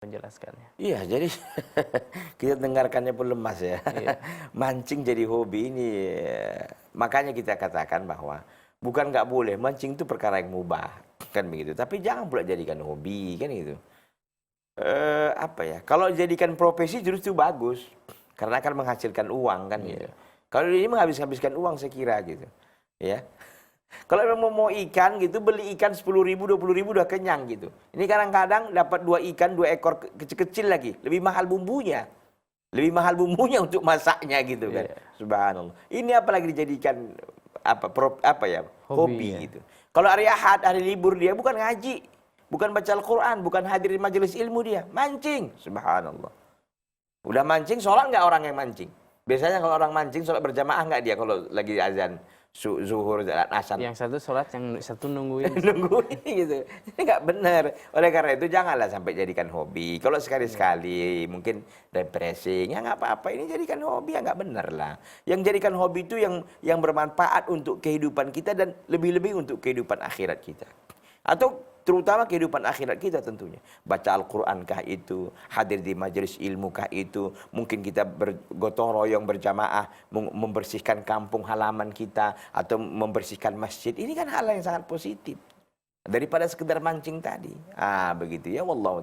menjelaskannya. Iya, jadi kita dengarkannya pun lemas ya. Iya. Mancing jadi hobi ini, makanya kita katakan bahwa bukan nggak boleh, mancing itu perkara yang mubah, kan begitu. Tapi jangan pula jadikan hobi, kan gitu. Apa ya? Kalau dijadikan profesi justru bagus, karena akan menghasilkan uang, kan gitu. Kalau ini menghabiskan uang saya kira gitu, ya. Kalau memang mau ikan gitu, beli ikan 10.000, 20.000 udah kenyang gitu. Ini kadang-kadang dapat 2 ikan, 2 ekor kecil-kecil lagi. Lebih mahal bumbunya. Lebih mahal bumbunya untuk masaknya gitu kan. Subhanallah. Ini apalagi dijadikan hobi Ya. gitu. Kalau hari Ahad, hari libur dia bukan ngaji, bukan baca Al-Quran, bukan hadir majelis ilmu dia. Mancing. Subhanallah. Udah mancing, sholat nggak orang yang mancing? Biasanya kalau orang mancing, sholat berjamaah nggak dia kalau lagi azan? Zuhur, asar. Yang satu sholat, yang satu nungguin. Nungguin gitu. Ini nggak benar. Oleh karena itu janganlah sampai jadikan hobi. Kalau sekali-sekali mungkin refreshing, ya nggak apa-apa. Ini jadikan hobi ya nggak benar lah. Yang jadikan hobi itu yang bermanfaat untuk kehidupan kita dan lebih-lebih untuk kehidupan akhirat kita. Atau terutama kehidupan akhirat kita tentunya. Baca Al-Quran kah itu, hadir di majelis ilmu kah itu, mungkin kita bergotong royong berjamaah membersihkan kampung halaman kita atau membersihkan masjid. Ini kan hal yang sangat positif daripada sekedar mancing tadi. Begitu ya, wallahu